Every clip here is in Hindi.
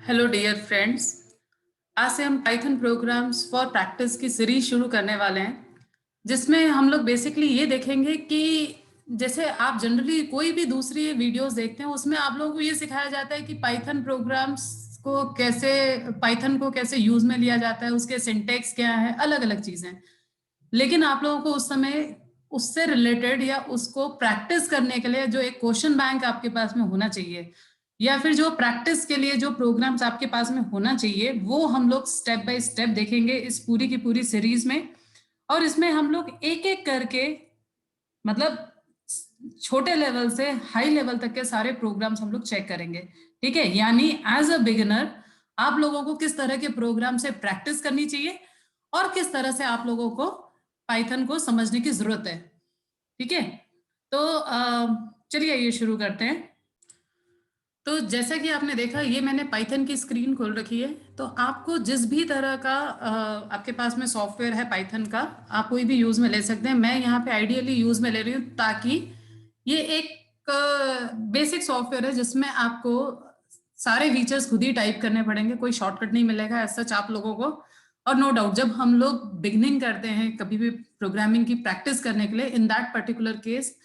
Hello dear friends. आज से हम पाइथन प्रोग्राम्स फॉर प्रैक्टिस की सीरीज शुरू करने वाले हैं, जिसमें हम लोग बेसिकली ये देखेंगे कि जैसे आप जनरली कोई भी दूसरी वीडियोस देखते हैं उसमें आप लोगों को ये सिखाया जाता है कि पाइथन को कैसे यूज में लिया जाता है, उसके सिंटेक्स क्या है, अलग अलग चीजें। लेकिन आप लोगों को उस समय उससे रिलेटेड या उसको प्रैक्टिस करने के लिए जो एक क्वेश्चन बैंक आपके पास में होना चाहिए, या फिर जो प्रैक्टिस के लिए जो प्रोग्राम्स आपके पास में होना चाहिए, वो हम लोग स्टेप बाय स्टेप देखेंगे इस पूरी की पूरी सीरीज में। और इसमें हम लोग एक एक करके, मतलब छोटे लेवल से हाई लेवल तक के सारे प्रोग्राम्स हम लोग चेक करेंगे। ठीक है, यानी एज अ बिगिनर आप लोगों को किस तरह के प्रोग्राम से प्रैक्टिस करनी चाहिए और किस तरह से आप लोगों को पाइथन को समझने की जरूरत है। ठीक है, तो चलिए ये शुरू करते हैं। तो जैसा कि आपने देखा, ये मैंने पाइथन की स्क्रीन खोल रखी है। तो आपको जिस भी तरह का आपके पास में सॉफ्टवेयर है पाइथन का, आप कोई भी यूज में ले सकते हैं। मैं यहाँ पे आइडियली यूज में ले रही हूँ ताकि ये एक बेसिक सॉफ्टवेयर है जिसमें आपको सारे फीचर्स खुद ही टाइप करने पड़ेंगे, कोई शॉर्टकट नहीं मिलेगा एज सच आप लोगों को। और नो डाउट जब हम लोग बिगनिंग करते हैं कभी भी प्रोग्रामिंग की प्रैक्टिस करने के लिए, इन दैट पर्टिकुलर केस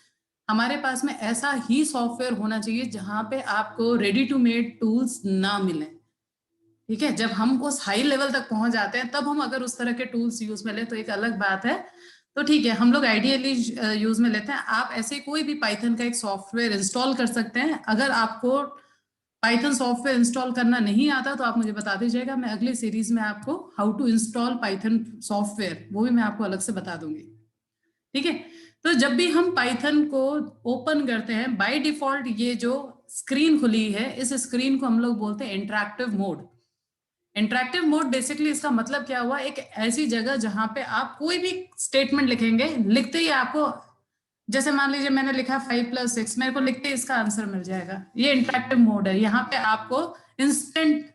हमारे पास में ऐसा ही सॉफ्टवेयर होना चाहिए जहां पे आपको रेडी टू मेड टूल्स ना मिले। ठीक है, जब हम उस हाई लेवल तक पहुंच जाते हैं तब हम अगर उस तरह के टूल्स यूज में ले तो एक अलग बात है। तो ठीक है, हम लोग आइडियली यूज में लेते हैं। आप ऐसे कोई भी पाइथन का एक सॉफ्टवेयर इंस्टॉल कर सकते हैं। अगर आपको पाइथन सॉफ्टवेयर इंस्टॉल करना नहीं आता तो आप मुझे बता दीजिएगा, मैं अगली सीरीज में आपको how to install Python software वो भी मैं आपको अलग से बता दूंगी। ठीक है, तो जब भी हम पाइथन को ओपन करते हैं, बाय डिफॉल्ट ये जो स्क्रीन खुली है, इस स्क्रीन को हम लोग बोलते हैं interactive mode. Interactive mode basically इसका मतलब क्या हुआ, एक ऐसी जगह जहां पे आप कोई भी स्टेटमेंट लिखेंगे, लिखते ही आपको, जैसे मान लीजिए मैंने लिखा 5+6, मेरे को लिखते ही इसका आंसर मिल जाएगा। ये इंटरैक्टिव मोड है, यहाँ पे आपको इंस्टेंट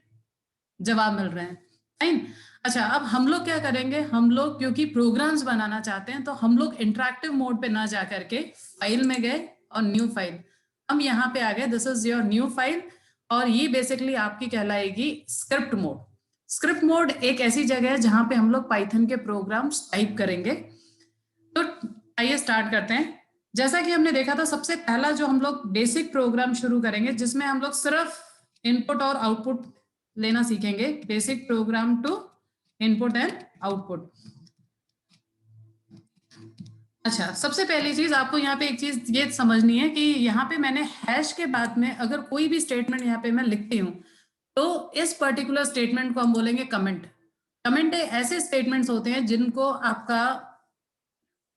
जवाब मिल रहे हैं। फाइन। अच्छा, अब हम लोग क्या करेंगे, हम लोग क्योंकि प्रोग्राम्स बनाना चाहते हैं तो हम लोग इंटरैक्टिव मोड पे ना जा करके फाइल में गए और न्यू फाइल, हम यहाँ पे आ गए, this is your new file. और ये बेसिकली आपकी कहलाएगी स्क्रिप्ट मोड। स्क्रिप्ट मोड एक ऐसी जगह है जहां पे हम लोग पाइथन के प्रोग्राम्स टाइप करेंगे। तो आइए स्टार्ट करते हैं। जैसा कि हमने देखा था, सबसे पहला जो हम लोग बेसिक प्रोग्राम शुरू करेंगे जिसमें हम लोग सिर्फ इनपुट और आउटपुट लेना सीखेंगे। Basic program to input and output. अच्छा, सबसे पहली चीज आपको यहाँ पे एक चीज ये समझनी है कि यहाँ पे मैंने हैश के बाद में अगर कोई भी स्टेटमेंट यहाँ पे मैं लिखती हूँ तो इस पर्टिकुलर स्टेटमेंट को हम बोलेंगे कमेंट। कमेंट ऐसे स्टेटमेंट्स होते हैं जिनको आपका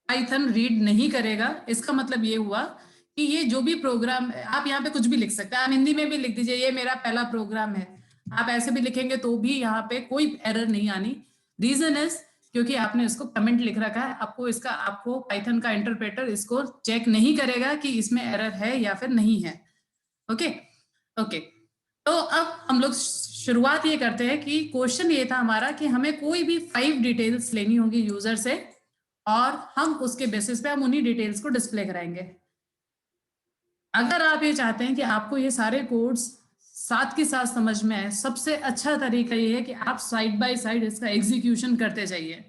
पाइथन रीड नहीं करेगा। इसका मतलब ये हुआ कि ये जो भी प्रोग्राम, आप यहाँ पे कुछ भी लिख सकते हैं, आप हिंदी में भी लिख दीजिए ये मेरा पहला प्रोग्राम है, आप ऐसे भी लिखेंगे तो भी यहाँ पे कोई एरर नहीं आनी। रीजन इज क्योंकि आपने इसको कमेंट लिख रखा है। आपको पाइथन का इंटरप्रेटर इसको चेक नहीं करेगा कि इसमें एरर है या फिर नहीं है। ओके ओके, तो अब हम लोग शुरुआत ये करते हैं कि क्वेश्चन ये था हमारा कि हमें कोई भी 5 डिटेल्स लेनी होगी यूजर से और हम उसके बेसिस पे हम उन्हीं डिटेल्स को डिस्प्ले कराएंगे। अगर आप ये चाहते हैं कि आपको ये सारे कोड्स साथ के साथ समझ में आए, सबसे अच्छा तरीका ये है कि आप साइड बाय साइड इसका एग्जीक्यूशन करते जाइए।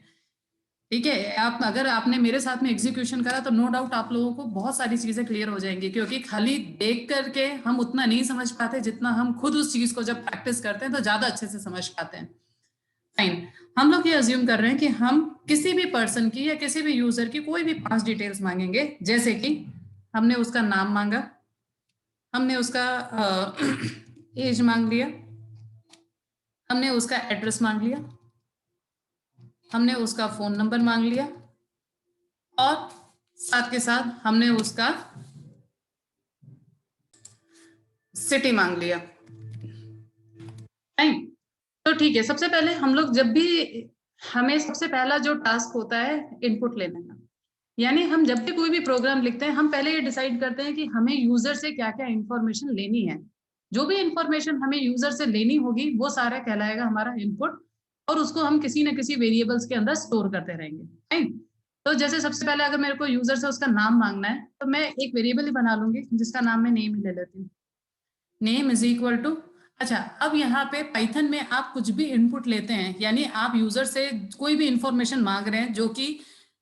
ठीक है, आप अगर आपने मेरे साथ में एग्जीक्यूशन करा तो नो डाउट आप लोगों को बहुत सारी चीजें क्लियर हो जाएंगी, क्योंकि खाली देख करके हम उतना नहीं समझ पाते जितना हम खुद उस चीज को जब प्रैक्टिस करते हैं तो ज्यादा अच्छे से समझ पाते हैं। फाइन, हम लोग ये अज्यूम कर रहे हैं कि हम किसी भी पर्सन की या किसी भी यूजर की कोई भी 5 डिटेल्स मांगेंगे। जैसे कि हमने उसका नाम मांगा, हमने उसका एज मांग लिया, हमने उसका एड्रेस मांग लिया, हमने उसका फोन नंबर मांग लिया और साथ के साथ हमने उसका सिटी मांग लिया। राइट, तो ठीक है, सबसे पहले हम लोग जब भी, हमें सबसे पहला जो टास्क होता है इनपुट लेने का, यानी हम जब भी कोई भी प्रोग्राम लिखते हैं हम पहले ये डिसाइड करते हैं कि हमें यूजर से क्या क्या इंफॉर्मेशन लेनी है। जो भी इंफॉर्मेशन हमें यूजर से लेनी होगी वो सारा कहलाएगा हमारा इनपुट, और उसको हम किसी न किसी वेरिएबल्स के अंदर स्टोर करते रहेंगे। राइट, तो जैसे सबसे पहले अगर मेरे को यूजर से उसका नाम मांगना है तो मैं एक वेरिएबल ही बना लूंगी जिसका नाम मैं नेम ही ले लेती हूँ। नेम इज इक्वल टू, अच्छा, अब यहाँ पे पाइथन में आप कुछ भी इनपुट लेते हैं, यानी आप यूजर से कोई भी इंफॉर्मेशन मांग रहे हैं जो कि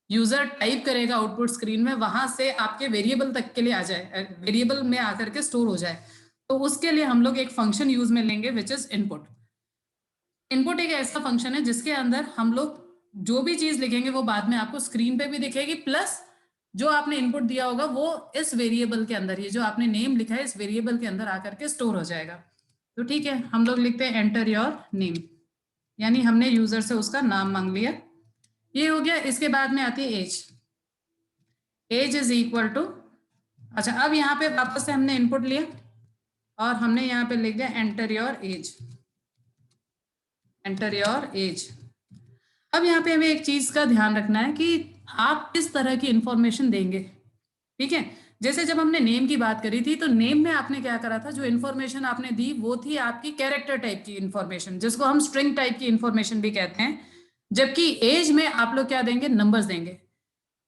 यूजर टाइप करेगा आउटपुट स्क्रीन में, वहां से आपके वेरिएबल तक के लिए आ जाए, वेरिएबल में आकर के स्टोर हो जाए, तो उसके लिए हम लोग एक फंक्शन यूज में लेंगे विच इज इनपुट। इनपुट एक ऐसा फंक्शन है जिसके अंदर हम लोग जो भी चीज लिखेंगे वो बाद में आपको स्क्रीन पे भी दिखेगी, प्लस जो आपने इनपुट दिया होगा वो इस वेरिएबल के अंदर, ये जो आपने नेम लिखा है इस वेरिएबल के अंदर आकर के स्टोर हो जाएगा। तो ठीक है, हम लोग लिखते हैं एंटर योर नेम, यानी हमने यूजर से उसका नाम मांग लिया, ये हो गया। इसके बाद में आती है age, age is equal to, अच्छा अब यहाँ पे वापस से हमने इनपुट लिया और हमने यहाँ पे लिख दिया enter your age, enter your age. अब यहाँ पे हमें एक चीज का ध्यान रखना है कि आप किस तरह की इंफॉर्मेशन देंगे, ठीक है। जैसे जब हमने नेम की बात करी थी तो नेम में आपने क्या करा था, जो इन्फॉर्मेशन आपने दी वो थी आपकी कैरेक्टर टाइप की इन्फॉर्मेशन, जिसको हम स्ट्रिंग टाइप की इन्फॉर्मेशन भी कहते हैं। जबकि एज में आप लोग क्या देंगे, नंबर्स देंगे।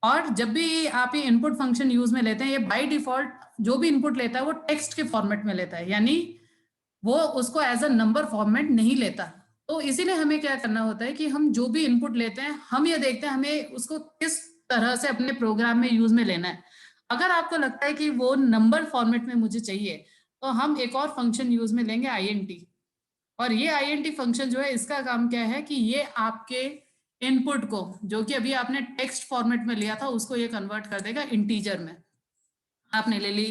और जब भी आप ये इनपुट फंक्शन यूज में लेते हैं, ये बाय डिफॉल्ट जो भी इनपुट लेता है वो टेक्स्ट के फॉर्मेट में लेता है, यानी वो उसको एज अ नंबर फॉर्मेट नहीं लेता। तो इसीलिए हमें क्या करना होता है कि हम जो भी इनपुट लेते हैं हम ये देखते हैं हमें उसको किस तरह से अपने प्रोग्राम में यूज में लेना है। अगर आपको लगता है कि वो नंबर फॉर्मेट में मुझे चाहिए तो हम एक और फंक्शन यूज में लेंगे आईएनटी। और ये आईएनटी फंक्शन जो है इसका काम क्या है कि ये आपके इनपुट को, जो कि अभी आपने टेक्स्ट फॉर्मेट में लिया था, उसको ये कन्वर्ट कर देगा इंटीजर में। आपने ले ली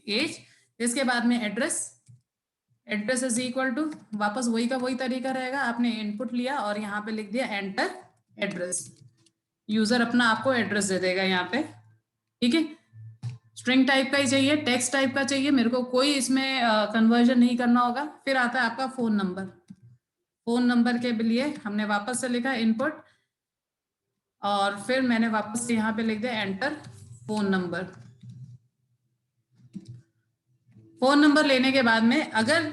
एज, इसके बाद में address, address is equal to, वापस वही का वही तरीका रहेगा, आपने इनपुट लिया और यहाँ पे लिख दिया एंटर एड्रेस। यूजर अपना आपको एड्रेस दे देगा यहाँ पे, ठीक है। स्ट्रिंग टाइप का ही चाहिए, टेक्स्ट टाइप का चाहिए, मेरे को कोई इसमें कन्वर्जन नहीं करना होगा। फिर आता है आपका फोन नंबर, फोन नंबर के लिए हमने वापस से लिखा इनपुट और फिर मैंने वापस से यहाँ पे लिख दिया enter phone number. Phone number लेने के बाद में अगर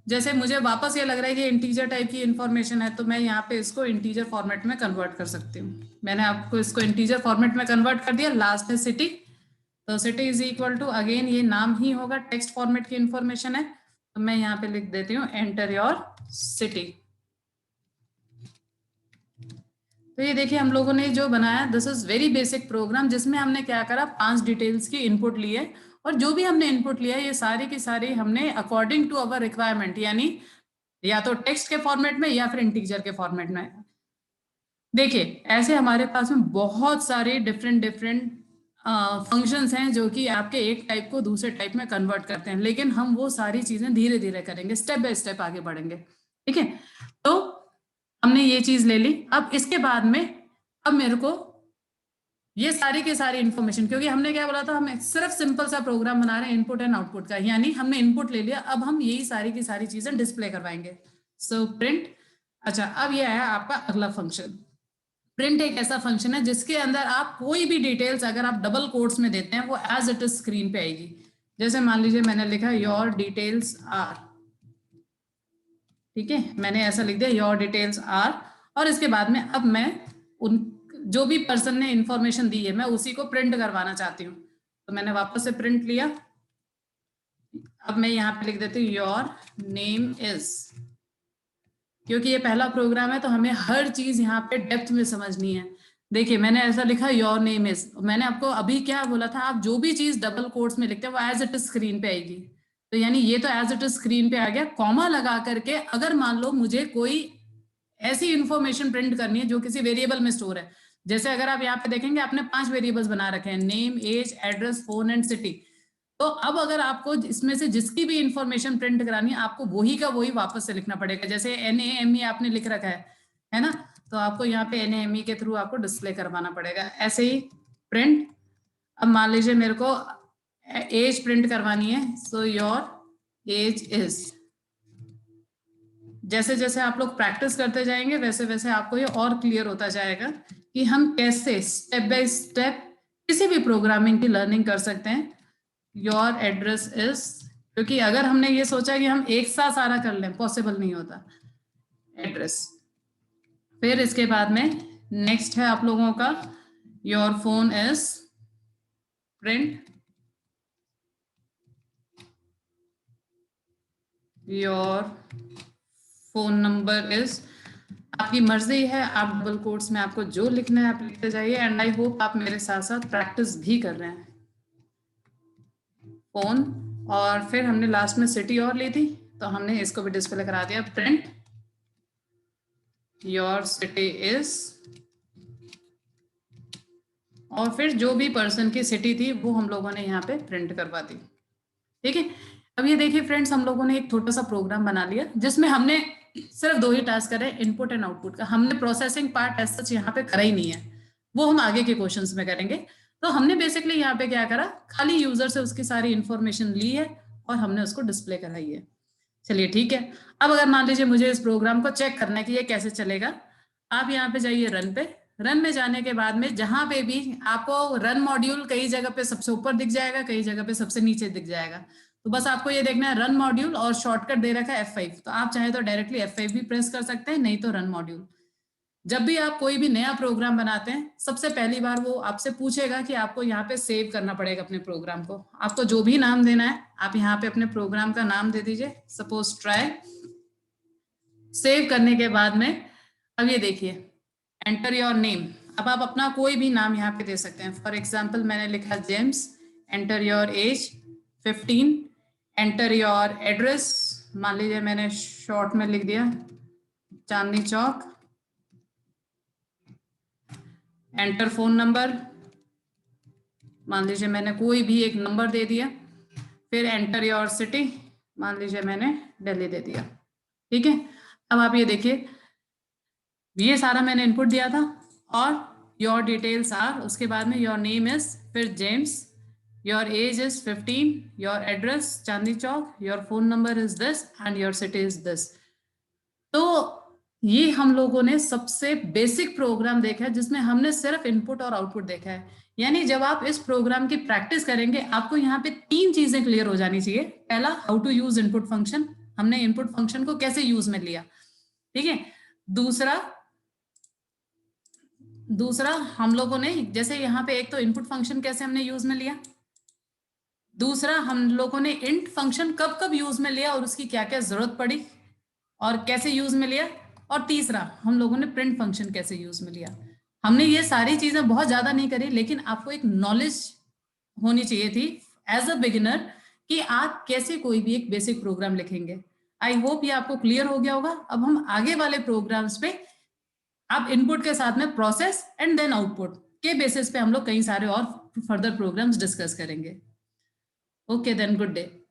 जैसे मुझे वापस ये लग रहा है कि इंटीजर टाइप की इंफॉर्मेशन है तो मैं यहाँ पे इसको इंटीजर फॉर्मेट में कन्वर्ट कर सकती हूँ। मैंने आपको इसको इंटीजर फॉर्मेट में कन्वर्ट कर दिया। लास्ट है सिटी, तो city is equal to, again ये नाम ही होगा, टेक्स्ट फॉर्मेट की इंफॉर्मेशन है, तो मैं यहाँ पे लिख देती हूँ एंटर योर सिटी। तो ये देखिए हम लोगों ने जो बनाया, this is very basic programme, जिसमें हमने क्या करा, 5 डिटेल्स की इनपुट ली है और जो भी हमने इनपुट लिया ये सारी की सारी हमने अकॉर्डिंग टू अवर रिक्वायरमेंट, यानी या तो टेक्स्ट के फॉर्मेट में या फिर इंटीजर के फॉर्मेट में। देखिए ऐसे हमारे पास में बहुत सारे डिफरेंट डिफरेंट फंक्शंस हैं जो कि आपके एक टाइप को दूसरे टाइप में कन्वर्ट करते हैं, लेकिन हम वो सारी चीजें धीरे धीरे करेंगे, स्टेप बाय स्टेप आगे बढ़ेंगे, ठीक है। तो हमने ये चीज ले ली। अब इसके बाद में अब मेरे को ये सारी की सारी इन्फॉर्मेशन, क्योंकि हमने क्या बोला था, हम सिर्फ सिंपल सा प्रोग्राम बना रहे हैं इनपुट एंड आउटपुट का, यानी हमने इनपुट ले लिया, अब हम यही सारी की सारी चीजें डिस्प्ले करवाएंगे। सो प्रिंट, अच्छा अब ये आया आपका अगला फंक्शन। प्रिंट एक ऐसा फंक्शन है जिसके अंदर आप कोई भी डिटेल्स अगर आप डबल कोट्स में देते हैं वो एज इट इज स्क्रीन पे आएगी। जैसे मान लीजिए मैंने लिखा योर डिटेल्स आर, ठीक है, मैंने ऐसा लिख दिया योर डिटेल्स आर, और इसके बाद में अब मैं उन जो भी पर्सन ने इंफॉर्मेशन दी है मैं उसी को प्रिंट करवाना चाहती हूँ, तो मैंने वापस से प्रिंट लिया। अब मैं यहाँ पे लिख देती हूँ योर नेम इज, क्योंकि ये पहला प्रोग्राम है तो हमें हर चीज यहाँ पे डेप्थ में समझनी है। देखिए मैंने ऐसा लिखा योर नेम इज, मैंने आपको अभी क्या बोला था, आप जो भी चीज डबल कोट्स में लिखते हैं वो एज इट इज स्क्रीन पे आएगी, तो यानी ये तो एज इट इज स्क्रीन पे आ गया। कॉमा लगा करके अगर मान लो मुझे कोई ऐसी इंफॉर्मेशन प्रिंट करनी है जो किसी वेरिएबल में स्टोर है, जैसे अगर आप यहाँ पे देखेंगे आपने 5 वेरिएबल्स बना रखे हैं, name, age, address, phone and city. तो अब अगर आपको इसमें से जिसकी भी इंफॉर्मेशन प्रिंट करानी है आपको वही का वही वापस से लिखना पड़ेगा। जैसे NAME आपने लिख रखा है ना, तो आपको यहाँ पे NAME के थ्रू आपको डिस्प्ले करवाना पड़ेगा। ऐसे ही प्रिंट, अब मान लीजिए मेरे को एज प्रिंट करवानी है, सो योर एज इज। जैसे जैसे आप लोग प्रैक्टिस करते जाएंगे वैसे वैसे आपको ये और क्लियर होता जाएगा कि हम कैसे स्टेप बाय स्टेप किसी भी प्रोग्रामिंग की लर्निंग कर सकते हैं। योर एड्रेस इज, क्योंकि अगर हमने ये सोचा कि हम एक साथ सारा कर लें, पॉसिबल नहीं होता। एड्रेस, फिर इसके बाद में नेक्स्ट है आप लोगों का your phone is print, your phone number is, आपकी मर्जी है, आप डबल कोट्स में आपको जो लिखना है आप लिखते जाइए। एंड आई होप आप मेरे साथ साथ प्रैक्टिस भी कर रहे हैं। फोन, और फिर हमने लास्ट में सिटी और ली थी, तो हमने इसको भी डिस्प्ले करा दिया, प्रिंट योर सिटी इज, और फिर जो भी पर्सन की सिटी थी वो हम लोगों ने यहाँ पे प्रिंट करवा दी। ठीक है, अब ये देखिए फ्रेंड्स, हम लोगों ने एक छोटा सा प्रोग्राम बना लिया जिसमें हमने सिर्फ 2 ही टास्क करे, इनपुट एंड आउटपुट का। हमने प्रोसेसिंग पार्ट एज सच यहाँ पे करा ही नहीं है, वो हम आगे के क्वेश्चंस में करेंगे। तो हमने बेसिकली यहाँ पे क्या करा, खाली यूजर से उसकी सारी इंफॉर्मेशन ली है और हमने उसको डिस्प्ले कराई है। चलिए ठीक है, अब अगर मान लीजिए मुझे इस प्रोग्राम को चेक करना है कि ये कैसे चलेगा, आप यहाँ पे जाइए रन पे। रन में जाने के बाद में जहां पे भी आपको रन मॉड्यूल कई जगह पे सबसे ऊपर दिख जाएगा, कई जगह पे सबसे नीचे दिख जाएगा। तो बस आपको ये देखना है रन मॉड्यूल, और शॉर्टकट दे रखा है F5, तो आप चाहे तो डायरेक्टली F5 भी प्रेस कर सकते हैं, नहीं तो रन मॉड्यूल। जब भी आप कोई भी नया प्रोग्राम बनाते हैं, सबसे पहली बार वो आपसे पूछेगा कि आपको यहाँ पे सेव करना पड़ेगा अपने प्रोग्राम को। आपको जो भी नाम देना है आप यहाँ पे अपने प्रोग्राम का नाम दे दीजिए, सपोज ट्राई। सेव करने के बाद में अब ये देखिए, एंटर योर नेम। अब आप अपना कोई भी नाम यहाँ पे दे सकते हैं। फॉर एग्जाम्पल मैंने लिखा James. Enter your age 15। Enter your address, मान लीजिए मैंने शॉर्ट में लिख दिया Chandni Chowk. Enter phone number, मान लीजिए मैंने कोई भी एक नंबर दे दिया। फिर एंटर योर सिटी, मान लीजिए मैंने दिल्ली दे दिया। ठीक है, अब आप ये देखिए, ये सारा मैंने इनपुट दिया था, और योर डिटेल्स आर, उसके बाद में योर नेम इज, फिर James, your age is 15, your address Chandni Chowk, your phone number is this and your city is this. तो ये हम लोगों ने सबसे बेसिक प्रोग्राम देखा है जिसमें हमने सिर्फ इनपुट और आउटपुट देखा है। यानी जब आप इस प्रोग्राम की प्रैक्टिस करेंगे, आपको यहाँ पे 3 चीजें क्लियर हो जानी चाहिए। पहला, how to use input function, हमने इनपुट फंक्शन को कैसे यूज में लिया। ठीक है, दूसरा हम लोगों ने, जैसे यहाँ पे एक तो इनपुट फंक्शन कैसे हमने यूज में लिया, दूसरा हम लोगों ने इंट फंक्शन कब कब यूज में लिया और उसकी क्या क्या जरूरत पड़ी और कैसे यूज में लिया, और तीसरा हम लोगों ने प्रिंट फंक्शन कैसे यूज में लिया। हमने ये सारी चीजें बहुत ज्यादा नहीं करी, लेकिन आपको एक नॉलेज होनी चाहिए थी एज अ बिगिनर कि आप कैसे कोई भी एक बेसिक प्रोग्राम लिखेंगे। आई होप ये आपको क्लियर हो गया होगा। अब हम आगे वाले प्रोग्राम्स पे आप इनपुट के साथ में प्रोसेस एंड देन आउटपुट के बेसिस पे हम लोग कई सारे और फर्दर प्रोग्राम्स डिस्कस करेंगे। Okay then, good day.